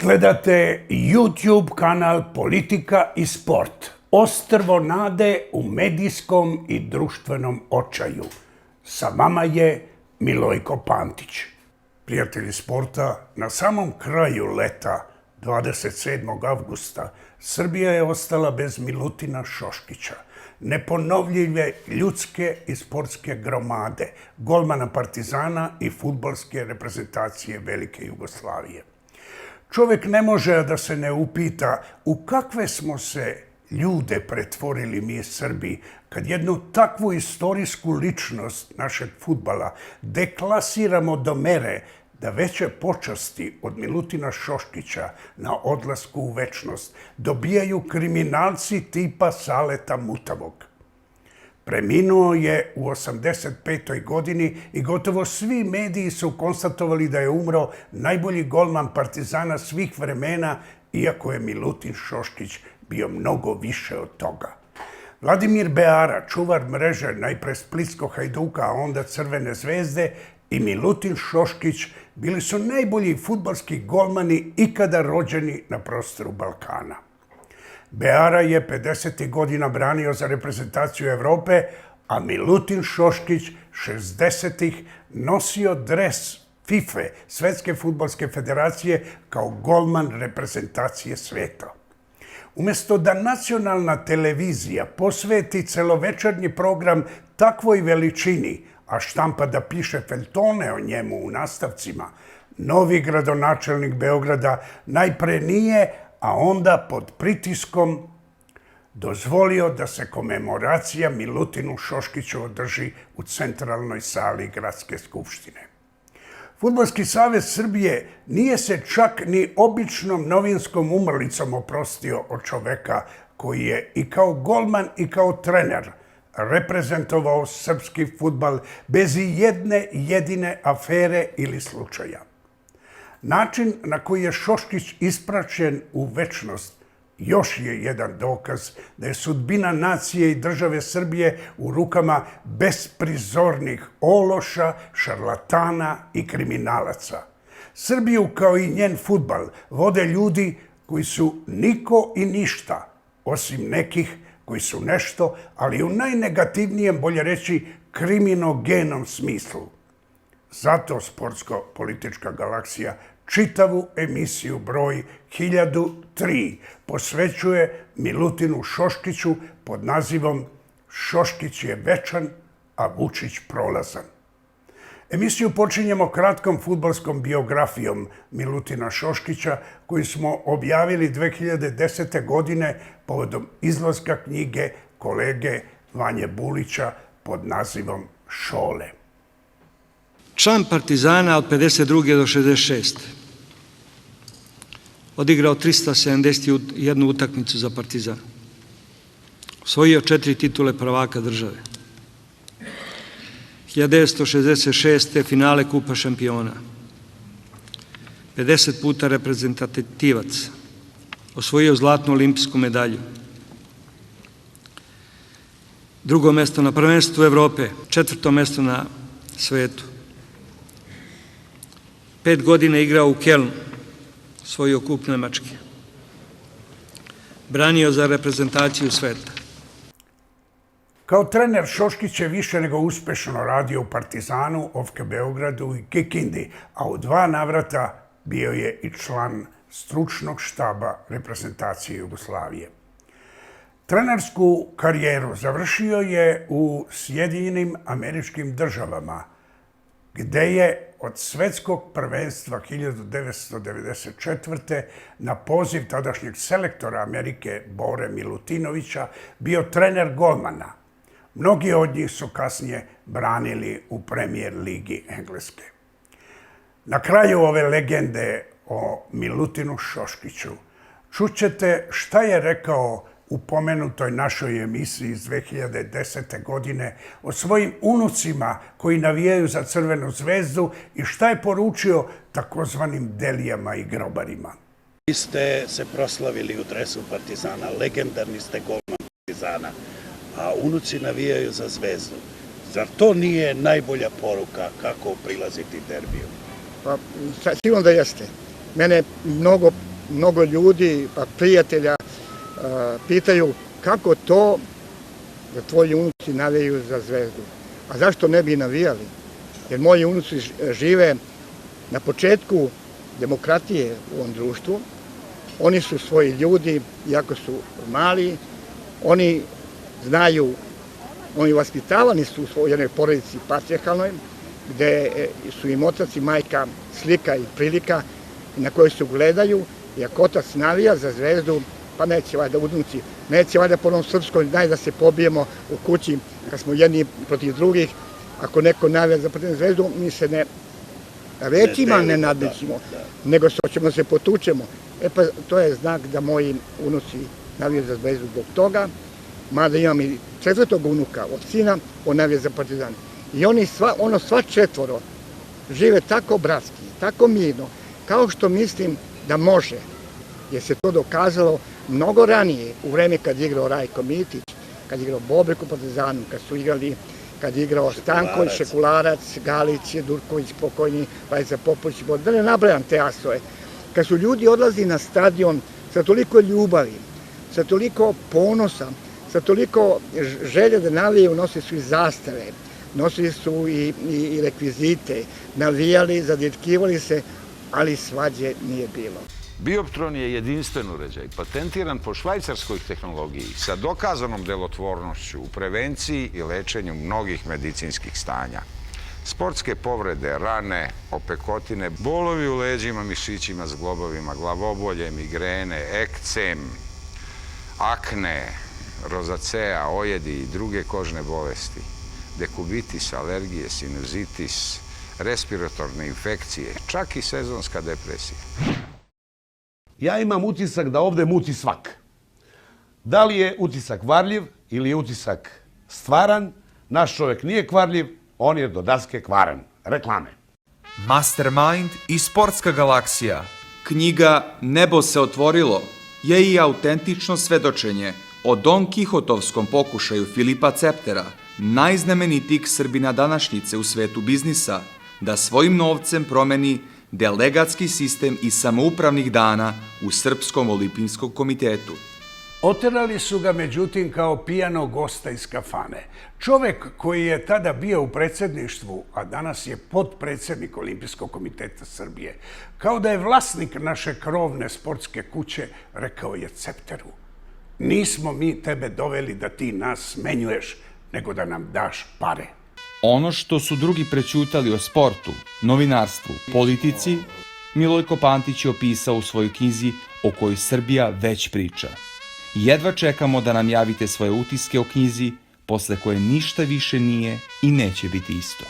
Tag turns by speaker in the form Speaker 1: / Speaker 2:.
Speaker 1: Gledate YouTube kanal Politika i sport. Ostrvo nade u medijskom i društvenom očaju. Sa vama je Milojko Pantić. Prijatelji sporta, na samom kraju leta, 27. avgusta, Srbija je ostala bez Milutina Šoškića, neponovljive ljudske i sportske gromade, golmana Partizana i fudbalske reprezentacije Velike Jugoslavije. Čovjek ne može da se ne upita u kakve smo se ljude pretvorili mi Srbi kad jednu takvu istorijsku ličnost našeg fudbala deklasiramo do mere da veće počasti od Milutina Šoškića na odlasku u večnost dobijaju kriminalci tipa Saleta Mutavog. Preminuo je u 85. godini i gotovo svi mediji su konstatovali da je umro najbolji golman Partizana svih vremena, iako je Milutin Šoškić bio mnogo više od toga. Vladimir Beara, čuvar mreže najpre Splitskog Hajduka, a onda Crvene zvezde, i Milutin Šoškić bili su najbolji fudbalski golmani ikada rođeni na prostoru Balkana. Beara je 50. godina branio za reprezentaciju Evrope, a Milutin Šoškić 60. nosio dres FIFA, Svetske fudbalske federacije, kao golman reprezentacije sveta. Umjesto da nacionalna televizija posveti celovečernji program takvoj veličini, a štampa da piše feljtone o njemu u nastavcima, novi gradonačelnik Beograda najpre nije, a onda pod pritiskom dozvolio da se komemoracija Milutinu Šoškiću održi u centralnoj sali Gradske skupštine. Fudbalski savez Srbije nije se čak ni običnom novinskom umrlicom oprostio od čoveka koji je i kao golman i kao trener reprezentovao srpski fudbal bez i jedne jedine afere ili slučaja. Način na koji je Šoškić ispraćen u večnost još je jedan dokaz da je sudbina nacije i države Srbije u rukama besprizornih ološa, šarlatana i kriminalaca. Srbiju, kao i njen fudbal, vode ljudi koji su niko i ništa, osim nekih koji su nešto, ali u najnegativnijem, bolje reći, kriminogenom smislu. Zato Sportsko-politička galaksija čitavu emisiju broj 1003 posvećuje Milutinu Šoškiću pod nazivom Šoškić je večan, a Vučić prolazan. Emisiju počinjemo kratkom fudbalskom biografijom Milutina Šoškića koju smo objavili 2010. godine povodom izlaska knjige kolege Vanje Bulića pod nazivom Šole.
Speaker 2: Član Partizana od 52. do 66. Odigrao 371 utakmicu za Partizan. Osvojio 4 titule prvaka države. 1966. finale Kupa šampiona. 50 puta reprezentativac. Osvojio zlatnu olimpijsku medalju. 2. mesto na prvenstvu Evrope. 4. mesto na svetu. 5 godina igrao u Kelnu, osvojio kup Nemačke. Branio za reprezentaciju sveta.
Speaker 1: Kao trener Šoškić je više nego uspešno radio u Partizanu, OFK Beogradu i Kikindi, a u 2 navrata bio je i član stručnog štaba reprezentacije Jugoslavije. Trenersku karijeru završio je u Sjedinjenim Američkim Državama, gde je od svetskog prvenstva 1994. na poziv tadašnjeg selektora Amerike Bore Milutinovića bio trener golmana. Mnogi od njih su kasnije branili u Premier ligi Engleske. Na kraju ove legende o Milutinu Šoškiću čućete šta je rekao u pomenutoj našoj emisiji iz 2010. godine o svojim unucima koji navijaju za Crvenu zvezdu i šta je poručio takozvanim Delijama i grobarima.
Speaker 3: Vi ste se proslavili u dresu Partizana, legendarni ste golman Partizana, a unuci navijaju za Zvezdu. Zar to nije najbolja poruka kako prilaziti derbiju?
Speaker 4: Pa, sigurno da jeste. Mene mnogo mnogo ljudi, pa prijatelja, pitaju kako to da tvoji unuci navijaju za Zvezdu. A zašto ne bi navijali? Jer moji unuci žive na početku demokratije u ovom društvu. Oni su svoji ljudi, iako su mali, oni znaju, oni vaspitavani su u svojoj jednoj porodici patrijarhalnoj, gde su im otac i majka slika i prilika na kojoj se gledaju, i ako otac navija za Zvezdu, pa neće valjda unuci, neće valjda po onom srpskom, daj da se pobijemo u kući kad smo jedni protiv drugih, ako neko navija za protiv Zvezdu, mi se ne rečima ne nadmećimo, nego ćemo se potučemo. E pa to je znak da moji unuci navijaju za Zvezdu zbog toga, mada imam i 4. unuka od sina, on navija za Partizan. I oni sva četvoro žive tako bratski, tako mirno, kao što mislim da može, jer se to dokazalo mnogo ranije, u vreme kad je igrao Rajko Mitić, kad je igrao Bobrek u Partizanu, kad je igrao Stanković, Šekularac, Galić, Durković, pokojni, Lajza Popović, da ne nabrajam te asove. Kad su ljudi odlazi na stadion sa toliko ljubavi, sa toliko ponosa, sa toliko želje da navijaju, nosili su i zastave, nosili su i rekvizite, navijali, zadjetkivali se, ali svađe nije bilo.
Speaker 5: Bioptron je jedinstven uređaj, patentiran po švajcarskoj tehnologiji sa dokazanom delotvornošću u prevenciji i lečenju mnogih medicinskih stanja. Sportske povrede, rane, opekotine, bolovi u leđima, mišićima, zglobovima, glavobolje, migrene, ekcem, akne, rozacea, ojedi i druge kožne bolesti, dekubitis, alergije, sinuzitis, respiratorne infekcije, čak i sezonska depresija.
Speaker 6: Ja imam utisak da ovde muti svak. Da li je utisak varljiv ili je utisak stvaran, naš čovjek nije kvarljiv, on je do daske kvaran. Reklame.
Speaker 7: Mastermind i Sportska galaksija. Knjiga Nebo se otvorilo je i autentično svedočenje o Don Kihotovskom pokušaju Filipa Ceptera, najznamenitijeg Srbina današnjice u svetu biznisa, da svojim novcem promeni delegatski sistem i samoupravnih dana u Srpskom olimpijskom komitetu.
Speaker 1: Oterali su ga, međutim, kao pijanog gosta iz kafane. Čovek koji je tada bio u predsjedništvu, a danas je potpredsjednik Olimpijskog komiteta Srbije, kao da je vlasnik naše krovne sportske kuće, rekao je Cepteru: nismo mi tebe doveli da ti nas smenjuješ, nego da nam daš pare.
Speaker 7: Ono što su drugi prećutali o sportu, novinarstvu, politici, Milojko Pantić je opisao u svojoj knjizi o kojoj Srbija već priča. Jedva čekamo da nam javite svoje utiske o knjizi, posle koje ništa više nije i neće biti isto.